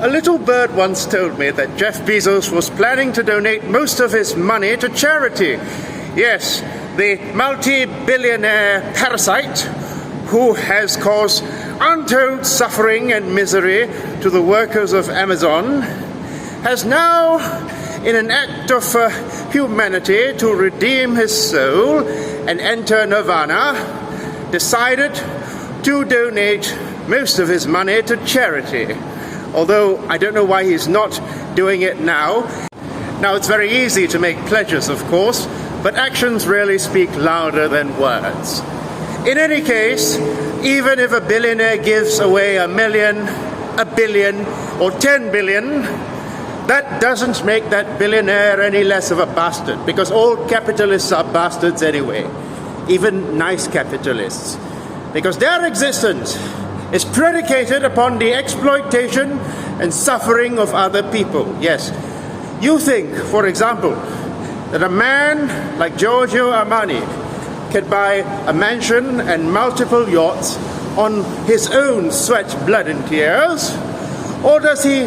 A little bird once told me that Jeff Bezos was planning to donate most of his money to charity. Yes, the multi-billionaire parasite who has caused untold suffering and misery to the workers of Amazon has now, in an act of humanity to redeem his soul and enter nirvana, decided to donate most of his money to charity. Although I don't know why he's not doing it now. Now, it's very easy to make pledges, of course, but actions really speak louder than words. In any case, even if a billionaire gives away $1 million, $1 billion, or $10 billion, that doesn't make that billionaire any less of a bastard, because all capitalists are bastards anyway, even nice capitalists, because their existence is predicated upon the exploitation and suffering of other people. Yes, you think, for example, that a man like Giorgio Armani can buy a mansion and multiple yachts on his own sweat, blood and tears? Or does he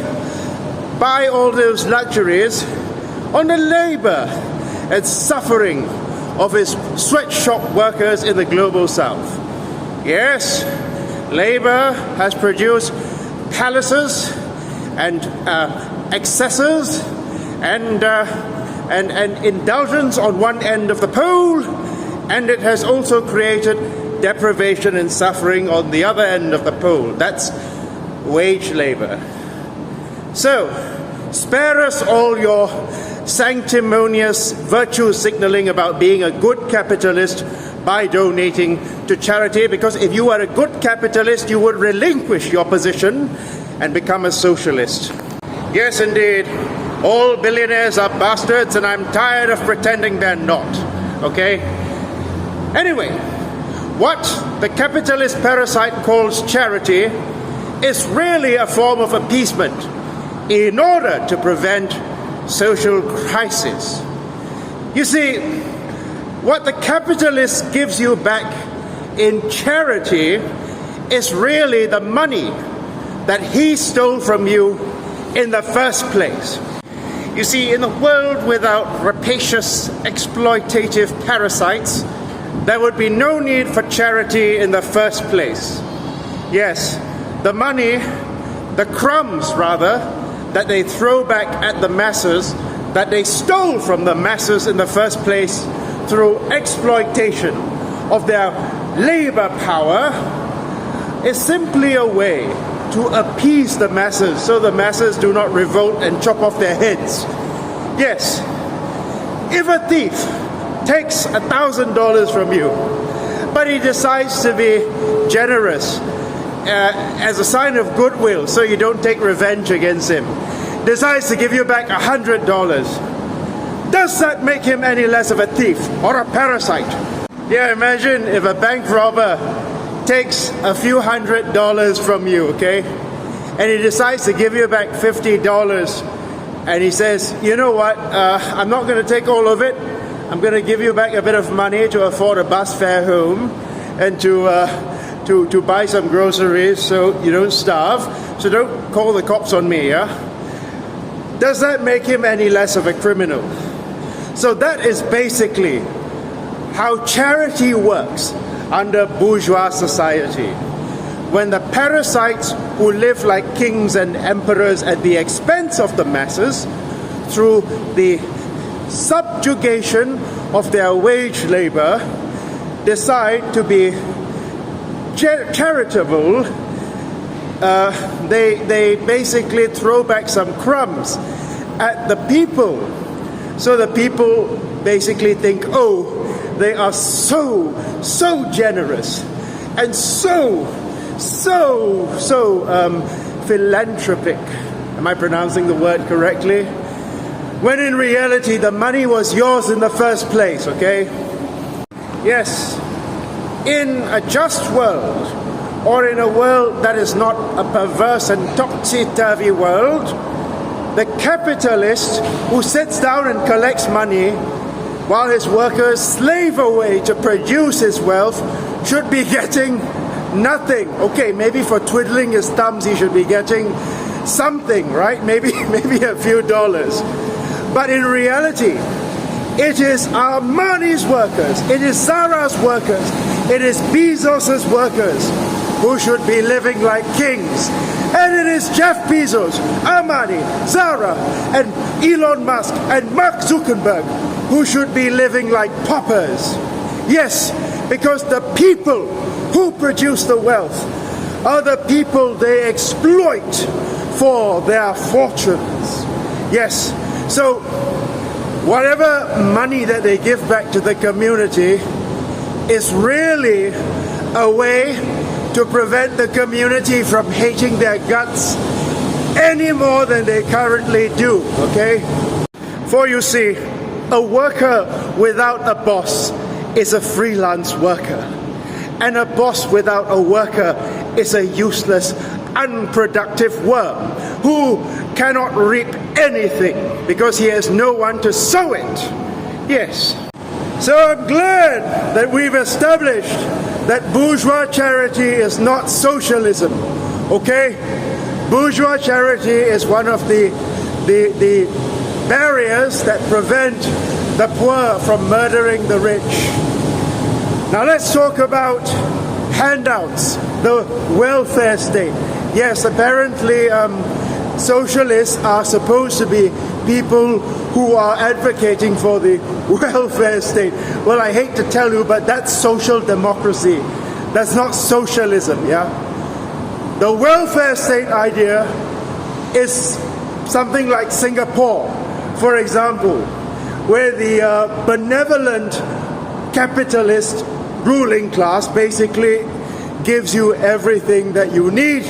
buy all those luxuries on the labor and suffering of his sweatshop workers in the global south? Yes, labor has produced palaces and excesses and indulgence on one end of the pole, and it has also created deprivation and suffering on the other end of the pole. That's wage labor. So, spare us all your sanctimonious virtue signaling about being a good capitalist by donating to charity, because if you were a good capitalist, you would relinquish your position and become a socialist. Yes, indeed, all billionaires are bastards, and I'm tired of pretending they're not, okay? Anyway, what the capitalist parasite calls charity is really a form of appeasement in order to prevent social crisis. You see, what the capitalist gives you back in charity is really the money that he stole from you in the first place. You see, in a world without rapacious, exploitative parasites, there would be no need for charity in the first place. Yes, the money, the crumbs rather, that they throw back at the masses, that they stole from the masses in the first place through exploitation of their labor power, is simply a way to appease the masses so the masses do not revolt and chop off their heads. Yes, if a thief takes $1,000 from you, but he decides to be generous as a sign of goodwill so you don't take revenge against him, decides to give you back $100, does that make him any less of a thief or a parasite? Yeah, imagine if a bank robber takes a few $100s from you, okay? And he decides to give you back $50, and he says, you know what, I'm not going to take all of it. I'm going to give you back a bit of money to afford a bus fare home and to buy some groceries so you don't starve. So don't call the cops on me, yeah? Does that make him any less of a criminal? So that is basically how charity works under bourgeois society. When the parasites who live like kings and emperors at the expense of the masses, through the subjugation of their wage labor, decide to be charitable, they basically throw back some crumbs at the people. So the people basically think, oh, they are so generous and so philanthropic. Am I pronouncing the word correctly? When in reality, the money was yours in the first place, okay? Yes, in a just world, or in a world that is not a perverse and topsy-turvy world, the capitalist who sits down and collects money while his workers slave away to produce his wealth should be getting nothing. Okay, maybe for twiddling his thumbs he should be getting something, right? Maybe a few dollars. But in reality, it is Armani's workers, it is Zara's workers, it is Bezos's workers who should be living like kings. And it is Jeff Bezos, Armani, Zara, and Elon Musk, and Mark Zuckerberg who should be living like paupers. Yes, because the people who produce the wealth are the people they exploit for their fortunes. Yes, so whatever money that they give back to the community is really a way to prevent the community from hating their guts any more than they currently do, okay? For you see, a worker without a boss is a freelance worker. And a boss without a worker is a useless, unproductive worm who cannot reap anything because he has no one to sow it. Yes. So I'm glad that we've established that bourgeois charity is not socialism, okay? Bourgeois charity is one of the barriers that prevent the poor from murdering the rich. Now let's talk about handouts, the welfare state. Yes, apparently socialists are supposed to be people who are advocating for the welfare state. Well, I hate to tell you, but that's social democracy. That's not socialism, yeah? The welfare state idea is something like Singapore, for example, where the benevolent capitalist ruling class basically gives you everything that you need,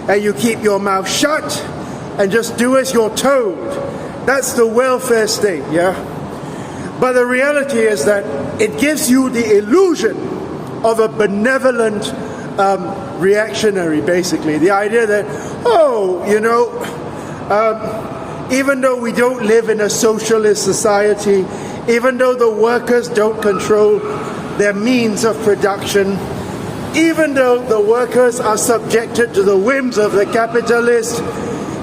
and you keep your mouth shut and just do as you're told. That's the welfare state, yeah? But the reality is that it gives you the illusion of a benevolent reactionary, basically. The idea that, oh, you know, even though we don't live in a socialist society, even though the workers don't control their means of production, even though the workers are subjected to the whims of the capitalist,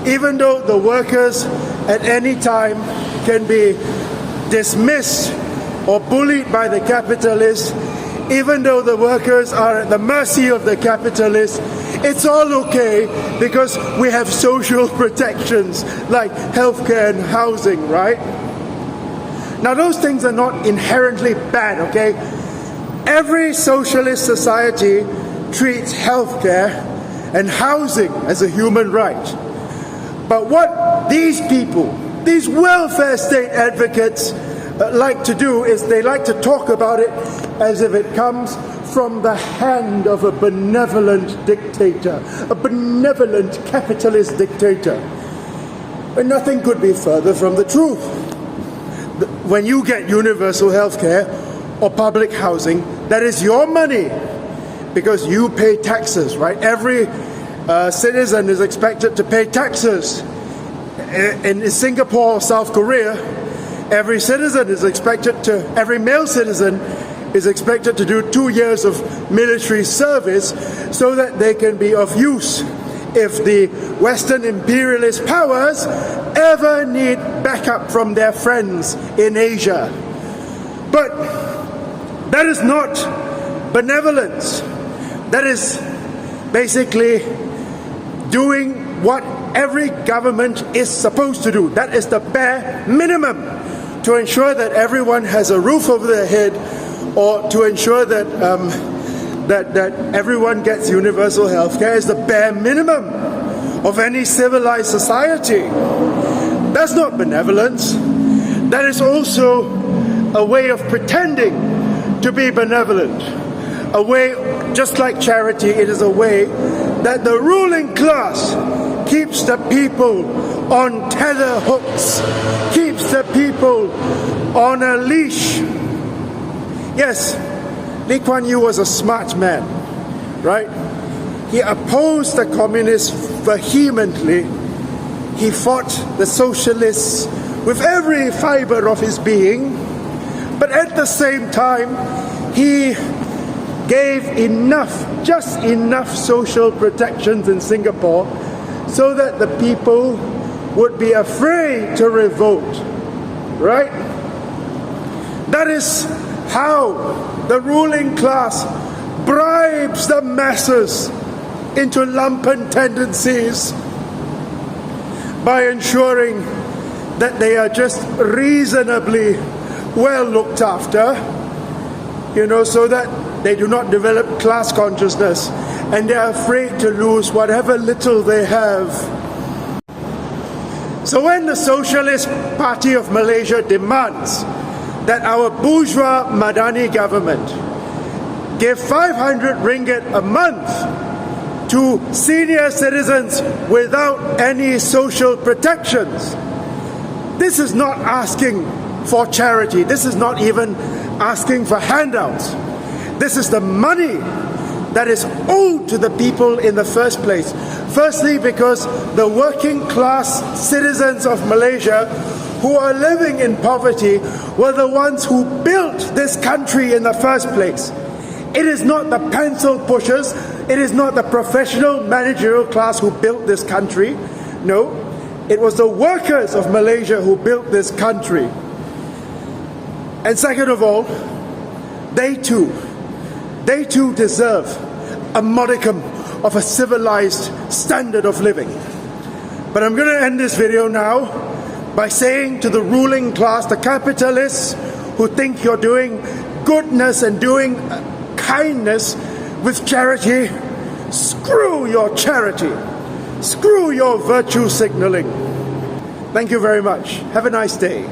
even though the workers at any time can be dismissed or bullied by the capitalists, even though the workers are at the mercy of the capitalists, it's all okay because we have social protections like healthcare and housing, right? Now those things are not inherently bad, okay? Every socialist society treats healthcare and housing as a human right. But what these people, these welfare state advocates like to do is they like to talk about it as if it comes from the hand of a benevolent dictator, a benevolent capitalist dictator. And nothing could be further from the truth. When you get universal health care or public housing, that is your money because you pay taxes, right? Every citizen is expected to pay taxes. In Singapore or South Korea, every male citizen is expected to do 2 years of military service so that they can be of use if the Western imperialist powers ever need backup from their friends in Asia. But that is not benevolence. That is basically doing what every government is supposed to do. That is the bare minimum to ensure that everyone has a roof over their head, or to ensure that that everyone gets universal health care is the bare minimum of any civilized society. That's not benevolence. That is also a way of pretending to be benevolent. A way, just like charity, it is a way that the ruling class keeps the people on tether hooks, keeps the people on a leash. Yes, Lee Kuan Yew was a smart man, right? He opposed the communists vehemently. He fought the socialists with every fiber of his being, but at the same time, he gave enough, just enough social protections in Singapore so that the people would be afraid to revolt, right? That is how the ruling class bribes the masses into lumpen tendencies by ensuring that they are just reasonably well looked after, so that they do not develop class consciousness and they are afraid to lose whatever little they have. So when the Socialist Party of Malaysia demands that our bourgeois Madani government give 500 ringgit a month to senior citizens without any social protections, this is not asking for charity. This is not even asking for handouts. This is the money that is owed to the people in the first place. Firstly, because the working class citizens of Malaysia who are living in poverty were the ones who built this country in the first place. It is not the pencil pushers, it is not the professional managerial class who built this country. No, it was the workers of Malaysia who built this country. And second of all, they too deserve a modicum of a civilized standard of living. But I'm going to end this video now by saying to the ruling class, the capitalists who think you're doing goodness and doing kindness with charity, screw your charity. Screw your virtue signaling. Thank you very much. Have a nice day.